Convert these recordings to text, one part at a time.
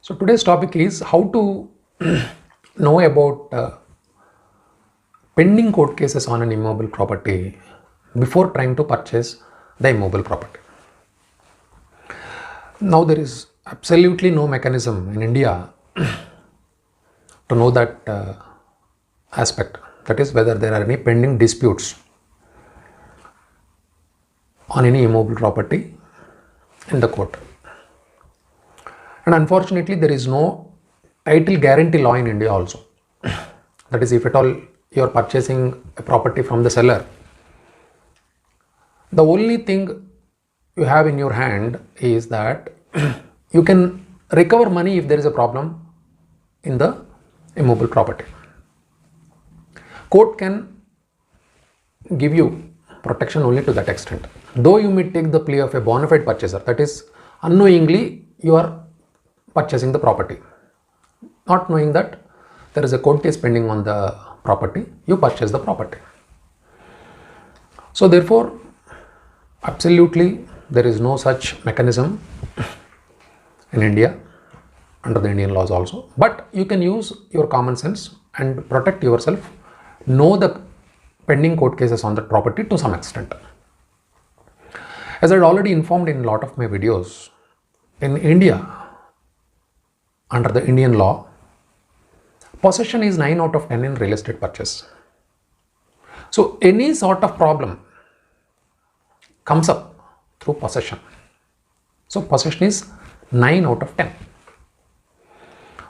So today's topic is how to know about pending court cases on an immobile property before trying to purchase the immobile property. Now there is absolutely no mechanism in India to know that aspect, that is whether there are any pending disputes on any immobile property in the court. And unfortunately there is no title guarantee law in India also. That is, if at all you are purchasing a property from the seller, the only thing you have in your hand is that you can recover money if there is a problem in the immobile property. Court can give you protection only to that extent. Though you may take the plea of a bona fide purchaser, that is, unknowingly you are purchasing the property, not knowing that there is a court case pending on the property, you purchase the property. So therefore, absolutely there is no such mechanism in India under the Indian laws also, but you can use your common sense and protect yourself, know the pending court cases on that property to some extent. As I had already informed in a lot of my videos, in India, under the Indian law, possession is 9 out of 10 in real estate purchase. So any sort of problem comes up through possession. So possession is 9 out of 10.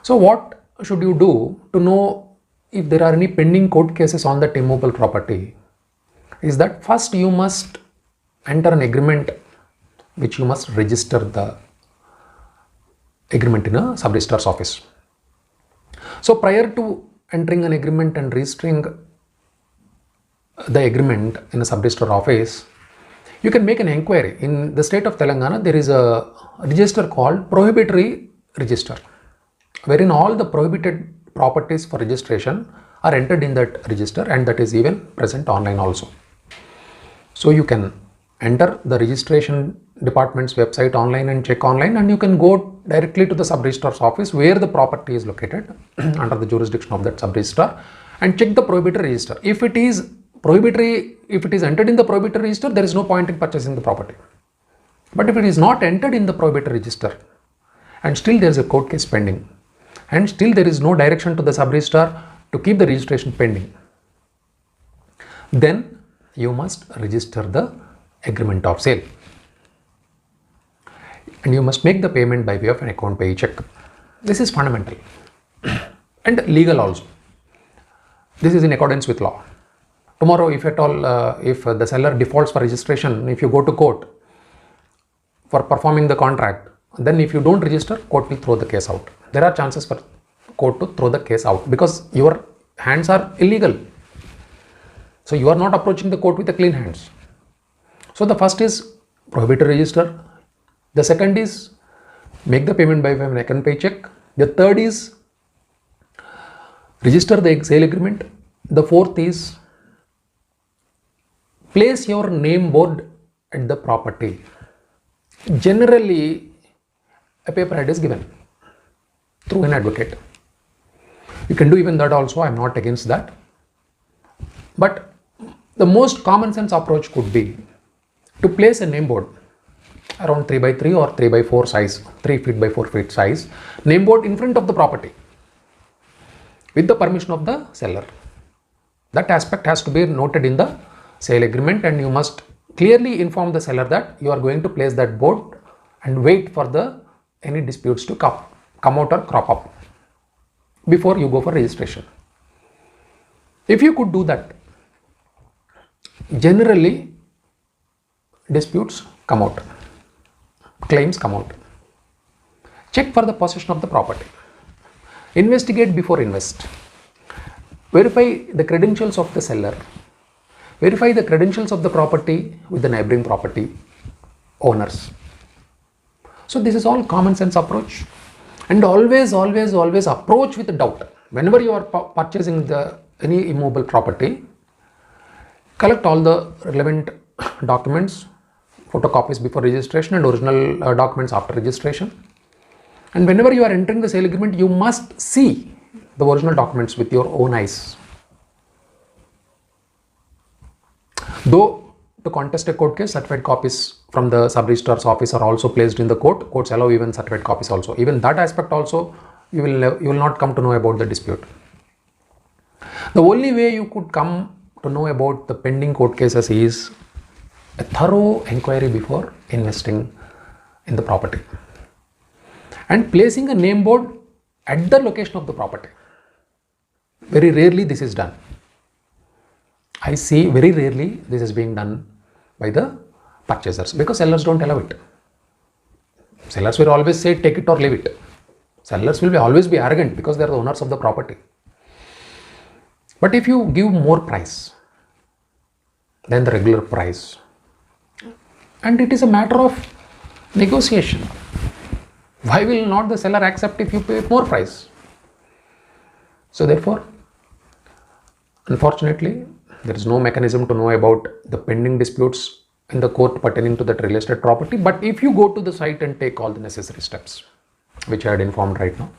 So what should you do to know if there are any pending court cases on that immobile property is that first you must enter an agreement which you must register the agreement in a sub-registrar's office. So prior to entering an agreement and registering the agreement in a sub-registrar office, you can make an inquiry. In the state of Telangana, there is a register called prohibitory register, wherein all the prohibited properties for registration are entered in that register, and that is even present online also. So you can enter the registration department's website online and check online, and you can go directly to the sub-registrar's office where the property is located under the jurisdiction of that sub-registrar and check the prohibitory register. If it is prohibitory, if it is entered in the prohibitory register, there is no point in purchasing the property. But if it is not entered in the prohibitory register and still there is a court case pending and still there is no direction to the sub-registrar to keep the registration pending, then you must register the agreement of sale and you must make the payment by way of an account pay check. This is fundamental and legal also. This is in accordance with law. Tomorrow, if at all, if the seller defaults for registration, if you go to court for performing the contract, then if you don't register, court will throw the case out. There are chances for court to throw the case out because your hands are illegal. So you are not approaching the court with a clean hands. So the first is prohibitory register. The second is make the payment by an account pay check. The third is register the sale agreement. The fourth is place your name board at the property. Generally, a paper ad is given through an advocate. You can do even that also, I am not against that. But the most common sense approach could be to place a name board around 3 by 3 or 3 by 4 size, 3 feet by 4 feet size, name board in front of the property with the permission of the seller. That aspect has to be noted in the sale agreement, and you must clearly inform the seller that you are going to place that board and wait for any disputes to come out or crop up before you go for registration. If you could do that, generally disputes come out, claims come out. Check for the possession of the property. Investigate before invest. Verify the credentials of the seller. Verify the credentials of the property with the neighboring property owners. So this is all common sense approach, and always approach with doubt. Whenever you are purchasing any immobile property, collect all the relevant documents, photocopies before registration and original documents after registration. And whenever you are entering the sale agreement, you must see the original documents with your own eyes. Though to contest a court case, certified copies from the sub-registrar's office are also placed in the court. Courts allow even certified copies also. Even that aspect also, you will not come to know about the dispute. The only way you could come to know about the pending court cases is a thorough inquiry before investing in the property and placing a name board at the location of the property. Very rarely this is done. I see very rarely this is being done by the purchasers because sellers don't allow it. Sellers will always say take it or leave it. Sellers will always be arrogant because they are the owners of the property. But if you give more price than the regular price, and it is a matter of negotiation, why will not the seller accept if you pay more price? So therefore, unfortunately, there is no mechanism to know about the pending disputes in the court pertaining to that real estate property. But if you go to the site and take all the necessary steps, which I had informed right now,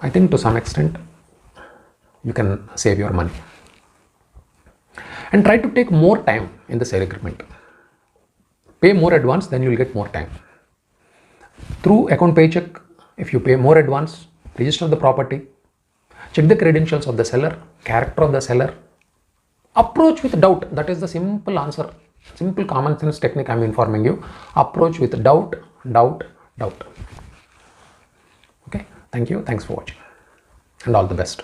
I think to some extent, you can save your money. And try to take more time in the sale agreement. Pay more advance, then you will get more time. Through account paycheck, if you pay more advance, register the property, check the credentials of the seller, character of the seller, approach with doubt. That is the simple answer, simple common sense technique I am informing you. Approach with doubt. Okay, thank you. Thanks for watching and all the best.